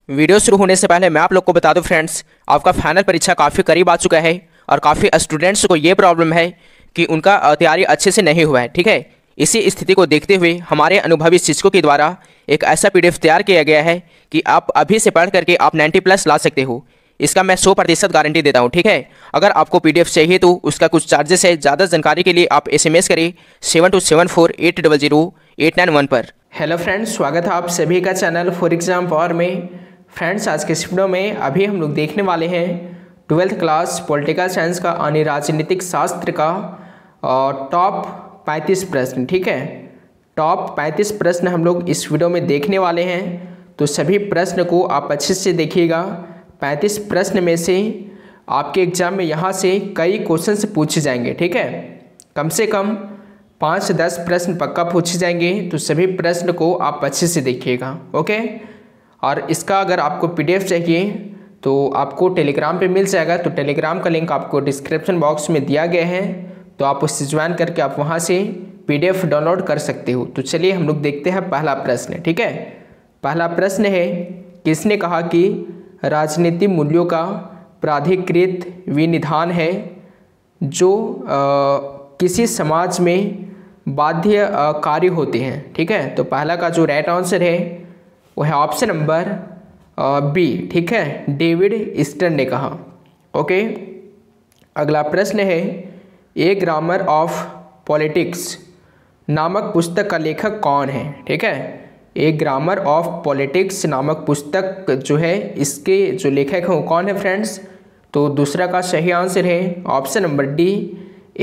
Video शुरू होने से पहले मैं आप लोग को बता दूं फ्रेंड्स, आपका फाइनल परीक्षा काफ़ी करीब आ चुका है और काफ़ी स्टूडेंट्स को ये प्रॉब्लम है कि उनका तैयारी अच्छे से नहीं हुआ है। ठीक है, इसी स्थिति को देखते हुए हमारे अनुभवी शिक्षकों के द्वारा एक ऐसा PDF तैयार किया गया है कि आप अभी से पढ़ करके आप 90+ ला सकते हो। इसका मैं 100% गारंटी देता हूँ। ठीक है, अगर आपको PDF चाहिए तो उसका कुछ चार्जेस है। ज़्यादा जानकारी के लिए आप SMS करें 7274800891 पर। हेलो फ्रेंड्स, स्वागत है आप सभी का चैनल फॉर एग्जाम पावर में। फ्रेंड्स, आज के इस वीडियो में अभी हम लोग देखने वाले हैं 12th क्लास पॉलिटिकल साइंस का यानी राजनीतिक शास्त्र का टॉप 35 प्रश्न। ठीक है, टॉप 35 प्रश्न हम लोग इस वीडियो में देखने वाले हैं, तो सभी प्रश्न को आप अच्छे से देखिएगा। 35 प्रश्न में से आपके एग्जाम में यहाँ से कई क्वेश्चन से पूछे जाएंगे। ठीक है, कम से कम 5 से 10 प्रश्न पक्का पूछे जाएंगे, तो सभी प्रश्न को आप अच्छे से देखिएगा। ओके, और इसका अगर आपको PDF चाहिए तो आपको टेलीग्राम पे मिल जाएगा, तो टेलीग्राम का लिंक आपको डिस्क्रिप्शन बॉक्स में दिया गया है, तो आप उससे ज्वाइन करके आप वहाँ से PDF डाउनलोड कर सकते हो। तो चलिए हम लोग देखते हैं पहला प्रश्न। ठीक है, पहला प्रश्न है, किसने कहा कि राजनीति मूल्यों का प्राधिकृत विनिधान है जो किसी समाज में बाध्य कार्य होते हैं। ठीक है, तो पहला का जो राइट आंसर है वो है ऑप्शन नंबर B। ठीक है, डेविड ईस्टर ने कहा। ओके, अगला प्रश्न है, ए ग्रामर ऑफ पॉलिटिक्स नामक पुस्तक का लेखक कौन है। ठीक है, ए ग्रामर ऑफ पॉलिटिक्स नामक पुस्तक जो है इसके जो लेखक हैं वो कौन है फ्रेंड्स। तो दूसरा का सही आंसर है option number D,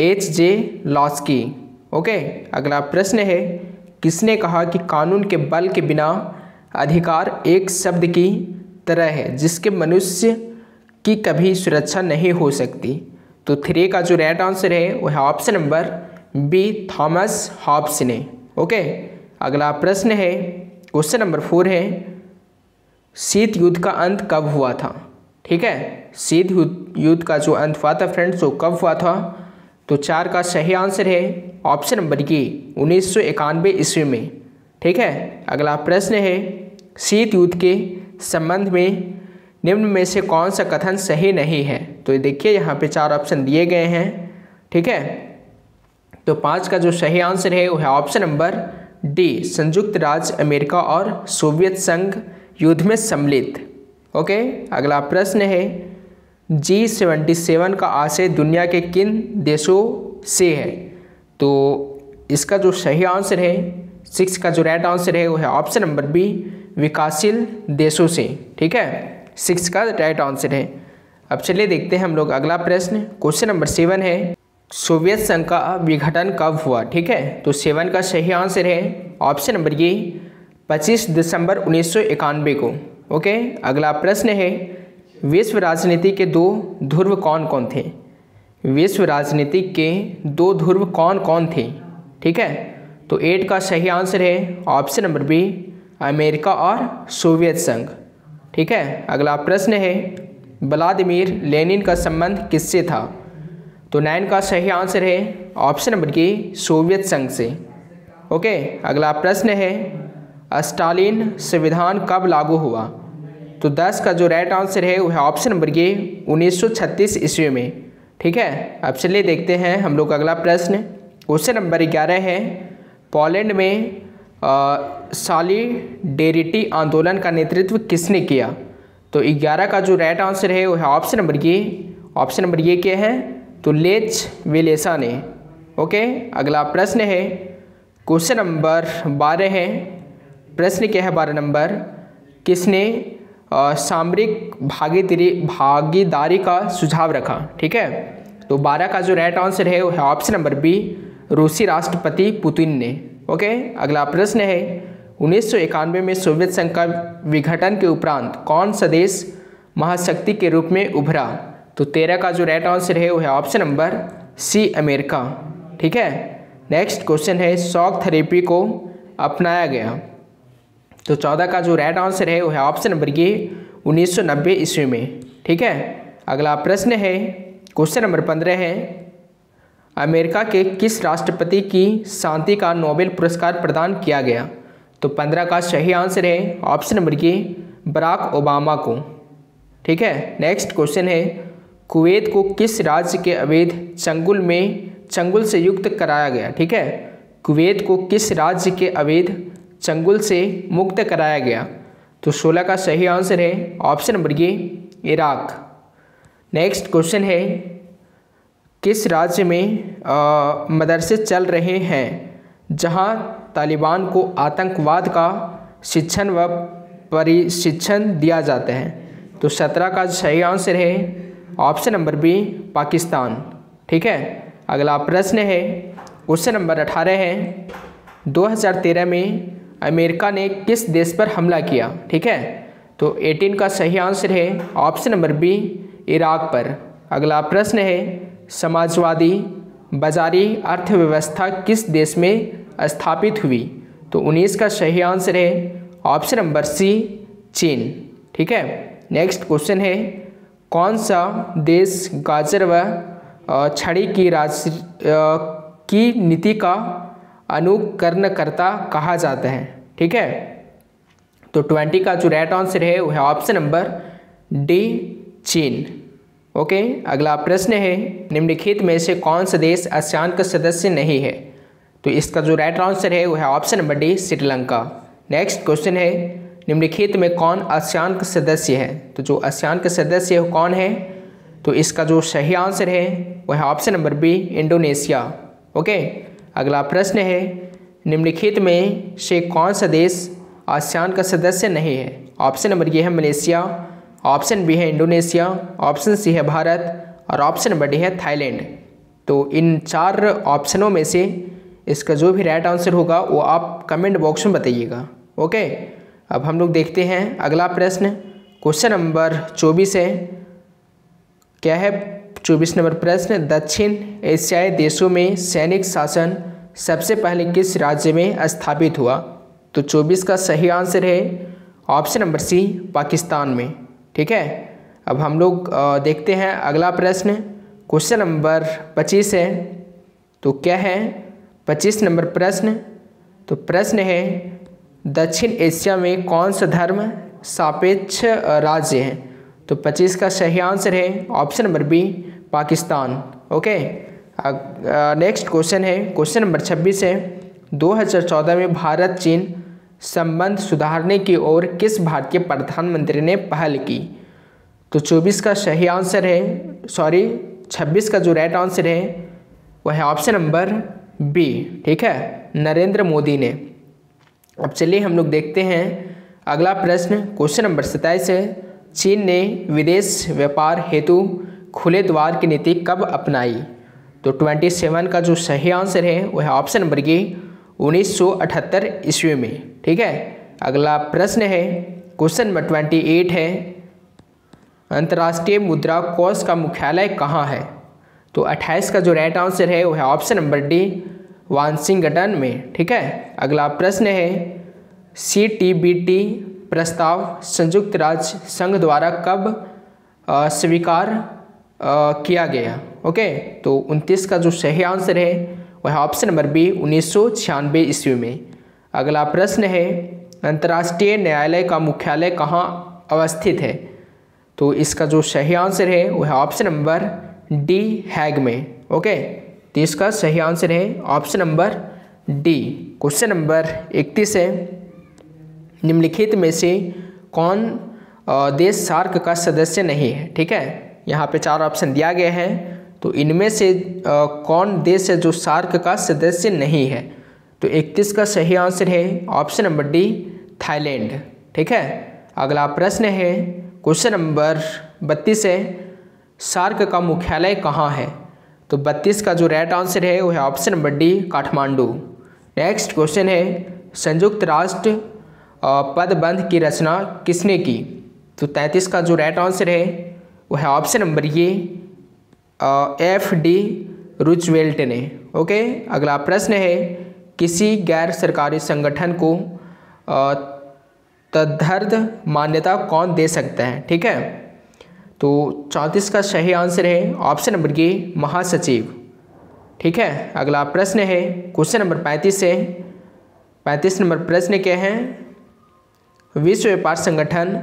H.J. Laski. Okay, अगला प्रश्न है, किसने कहा कि कानून के बल के बिना अधिकार एक शब्द की तरह है जिसके मनुष्य की कभी सुरक्षा नहीं हो सकती। तो 3 का जो राइट आंसर है वो है option number B, Thomas Hobbes ने। ओके, अगला प्रश्न है, क्वेश्चन नंबर 4 है, शीत युद्ध का अंत कब हुआ था। ठीक है, शीत युद्ध का जो अंत हुआ था फ्रेंड्स वो कब हुआ था। तो 4 का सही आंसर है ऑप्शन नंबर E, 1991 ईस्वी में। ठीक है, अगला प्रश्न है, शीत युद्ध के संबंध में निम्न में से कौन सा कथन सही नहीं है। तो देखिए यहाँ पे 4 ऑप्शन दिए गए हैं। ठीक है, तो 5 का जो सही आंसर है वो है ऑप्शन नंबर D, संयुक्त राज्य अमेरिका और सोवियत संघ युद्ध में सम्मिलित। ओके, अगला प्रश्न है, G77 का आशय दुनिया के किन देशों से है। तो इसका जो सही आंसर है 6 का जो राइट आंसर है वो है ऑप्शन नंबर B, विकासशील देशों से। ठीक है, 6 का राइट आंसर है। अब चलिए देखते हैं हम लोग अगला प्रश्न। क्वेश्चन नंबर 7 है, सोवियत संघ का विघटन कब हुआ। ठीक है, तो 7 का सही आंसर है ऑप्शन नंबर E, 25 दिसंबर 1991 को। ओके, अगला प्रश्न है, विश्व राजनीति के 2 ध्रुव कौन कौन थे। विश्व राजनीति के 2 ध्रुव कौन कौन थे। ठीक है, तो 8 का सही आंसर है ऑप्शन नंबर B, अमेरिका और सोवियत संघ। ठीक है, अगला प्रश्न है, व्लादिमीर लेनिन का संबंध किससे था। तो 9 का सही आंसर है ऑप्शन नंबर E, सोवियत संघ से। ओके, अगला प्रश्न है, स्टालिन संविधान कब लागू हुआ। तो 10 का जो राइट आंसर है वो है ऑप्शन नंबर E, 1936 ईस्वी में। ठीक है, अब चलिए देखते हैं हम लोग अगला प्रश्न। क्वेश्चन नंबर 11 है, पोलैंड में सॉलिडेरिटी आंदोलन का नेतृत्व किसने किया। तो 11 का जो राइट आंसर है वो है option number E, option number E क्या है, तो लेच विलेसा ने। ओके, अगला प्रश्न है, क्वेश्चन नंबर 12 है, प्रश्न क्या है 12 नंबर, किसने सामरिक भागीदारी का सुझाव रखा। ठीक है, तो 12 का जो राइट आंसर है वो है ऑप्शन नंबर B, रूसी राष्ट्रपति पुतिन ने। ओके, अगला प्रश्न है, 1991 में सोवियत संघ का विघटन के उपरांत कौन सा देश महाशक्ति के रूप में उभरा। तो 13 का जो राइट आंसर है वो है ऑप्शन नंबर C, अमेरिका। ठीक है, नेक्स्ट क्वेश्चन है, शॉक थेरेपी को अपनाया गया। तो 14 का जो राइट आंसर है वो है ऑप्शन नंबर E, 1990 ईस्वी में। ठीक है, अगला प्रश्न है, क्वेश्चन नंबर 15 है, अमेरिका के किस राष्ट्रपति की शांति का नोबेल पुरस्कार प्रदान किया गया। तो 15 का सही आंसर है option number A Barack Obama को। ठीक है, नेक्स्ट क्वेश्चन है, कुवैत को किस राज्य के अवैध चंगुल से युक्त कराया गया। ठीक है, कुवैत को किस राज्य के अवैध चंगुल से मुक्त कराया गया। तो 16 का सही आंसर है ऑप्शन नंबर ए इराक। नेक्स्ट क्वेश्चन है, किस राज्य में मदरसे चल रहे हैं जहां तालिबान को आतंकवाद का शिक्षण व प्रशिक्षण दिया जाता है। तो 17 का सही आंसर है ऑप्शन नंबर बी पाकिस्तान। ठीक है, अगला प्रश्न है, क्वेश्चन नंबर 18 है, 2013 में अमेरिका ने किस देश पर हमला किया। ठीक है, तो 18 का सही आंसर है ऑप्शन नंबर बी इराक पर। अगला प्रश्न है, समाजवादी बाजारी अर्थव्यवस्था किस देश में स्थापित हुई। तो 19 का सही आंसर है ऑप्शन नंबर सी चीन। ठीक है, नेक्स्ट क्वेश्चन है, कौन सा देश गाजर व छड़ी की नीति का अनुकरणकर्ता कहा जाता है। ठीक है, तो 20 का जो राइट आंसर है वह ऑप्शन नंबर डी चीन। ओके, अगला प्रश्न है, निम्नलिखित में से कौन सा देश आसियान का सदस्य नहीं है। तो इसका जो राइट आंसर है वह है option number D Sri Lanka. Next question है, निम्नलिखित में कौन आसियान का सदस्य है। तो जो आसियान का सदस्य है कौन है। तो इसका जो सही आंसर है वह है option number B Indonesia. Okay, अगला प्रश्न है, निम्नलिखित में से कौन सा देश आसियान का सदस्य नहीं है। ऑप्शन नंबर ये है मलेशिया, ऑप्शन बी है इंडोनेशिया, ऑप्शन सी है भारत और ऑप्शन नंबर डी है थाईलैंड। तो इन 4 ऑप्शनों में से इसका जो भी राइट आंसर होगा वो आप कमेंट बॉक्स में बताइएगा। ओके, अब हम लोग देखते हैं अगला प्रश्न, क्वेश्चन नंबर 24 है। क्या है 24 नंबर प्रश्न, दक्षिण एशियाई देशों में सैनिक शासन सबसे पहले किस राज्य में स्थापित हुआ। तो 24 का सही आंसर है ऑप्शन नंबर सी पाकिस्तान में। ठीक है, अब हम लोग देखते हैं अगला प्रश्न, क्वेश्चन नंबर 25 है। तो क्या है 25 नंबर प्रश्न। तो प्रश्न है, दक्षिण एशिया में कौन सा धर्म सापेक्ष राज्य है। तो 25 का सही आंसर है option number B Pakistan. Okay, next question है, क्वेश्चन नंबर 26 है, 2014 में भारत चीन संबंध सुधारने की ओर किस भारतीय प्रधानमंत्री ने पहल की। तो 24 का सही आंसर है 26 का जो राइट आंसर है वह है ऑप्शन नंबर बी। ठीक है, नरेंद्र मोदी ने। अब चलिए हम लोग देखते हैं अगला प्रश्न, क्वेश्चन नंबर 27 है, चीन ने विदेश व्यापार हेतु खुले द्वार की नीति कब अपनाई। तो 27 का जो सही आंसर है वह है ऑप्शन नंबर ए 1978 ईस्वी में। ठीक है, अगला प्रश्न है, क्वेश्चन नंबर 28 है, अंतर्राष्ट्रीय मुद्रा कोष का मुख्यालय कहाँ है। तो 28 का जो राइट आंसर है वह है ऑप्शन नंबर डी वाशिंगटन में। ठीक है, अगला प्रश्न है, CTBT प्रस्ताव संयुक्त राज्य संघ द्वारा कब स्वीकार किया गया। ओके, तो 29 का जो सही आंसर है वह ऑप्शन नंबर बी 1996 ईस्वी में। अगला प्रश्न है, अंतर्राष्ट्रीय न्यायालय का मुख्यालय कहाँ अवस्थित है। तो इसका जो सही आंसर है वह ऑप्शन नंबर डी हैग में। ओके, तो इसका सही आंसर है option number D. Question number 31 है, निम्नलिखित में से कौन देश सार्क का सदस्य नहीं है। ठीक है, यहाँ पे 4 ऑप्शन दिया गया है, तो इनमें से कौन देश है जो सार्क का सदस्य नहीं है। तो 31 का सही आंसर है ऑप्शन नंबर डी थाईलैंड। ठीक है, अगला प्रश्न है, क्वेश्चन नंबर 32 है, सार्क का मुख्यालय कहाँ है। तो 32 का जो राइट आंसर है वह है option number D Kathmandu. Next question है, संयुक्त राष्ट्र पदबंध की रचना किसने की। तो 33 का जो राइट आंसर है वह है ऑप्शन नंबर ये FD रूजवेल्ट ने। ओके, अगला प्रश्न है, किसी गैर सरकारी संगठन को तदर्थ मान्यता कौन दे सकता है। ठीक है, तो 34 का सही आंसर है ऑप्शन नंबर ए महासचिव। ठीक है, अगला प्रश्न है, क्वेश्चन नंबर 35 है। 35 नंबर प्रश्न क्या है, विश्व व्यापार संगठन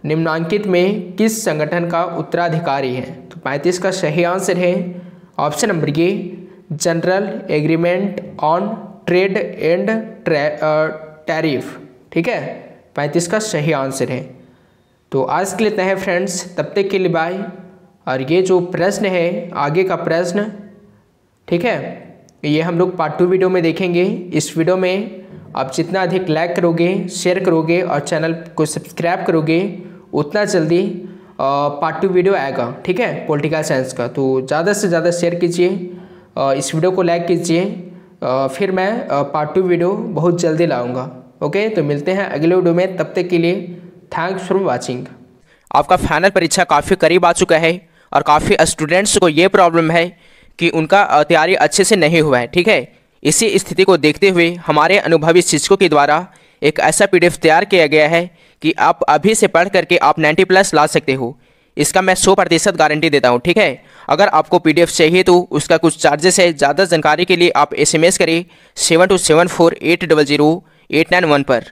निम्नांकित में किस संगठन का उत्तराधिकारी है? तो 35 का सही आंसर है option number A, general agreement on trade and tariff. ठीक है, 35 का सही आंसर है। तो आज के लिए इतना है फ्रेंड्स, तब तक के लिए बाय। और ये जो प्रश्न है आगे का प्रश्न, ठीक है, ये हम लोग पार्ट 2 वीडियो में देखेंगे। इस वीडियो में आप जितना अधिक लाइक करोगे, शेयर करोगे और चैनल को सब्सक्राइब करोगे, उतना जल्दी पार्ट 2 वीडियो आएगा। ठीक है, पॉलिटिकल साइंस का। तो ज़्यादा से ज़्यादा शेयर कीजिए, इस वीडियो को लाइक कीजिए, फिर मैं पार्ट 2 वीडियो बहुत जल्दी लाऊंगा। ओके, तो मिलते हैं अगले वीडियो में, तब तक के लिए थैंक्स फॉर वॉचिंग। आपका फाइनल परीक्षा काफ़ी करीब आ चुका है और काफ़ी स्टूडेंट्स को ये प्रॉब्लम है कि उनका तैयारी अच्छे से नहीं हुआ है। ठीक है, इसी स्थिति को देखते हुए हमारे अनुभवी शिक्षकों के द्वारा एक ऐसा PDF तैयार किया गया है कि आप अभी से पढ़ करके आप 90+ ला सकते हो। इसका मैं 100% गारंटी देता हूँ। ठीक है, अगर आपको PDF चाहिए तो उसका कुछ चार्जेस है। ज़्यादा जानकारी के लिए आप SMS करें 7274800891 पर।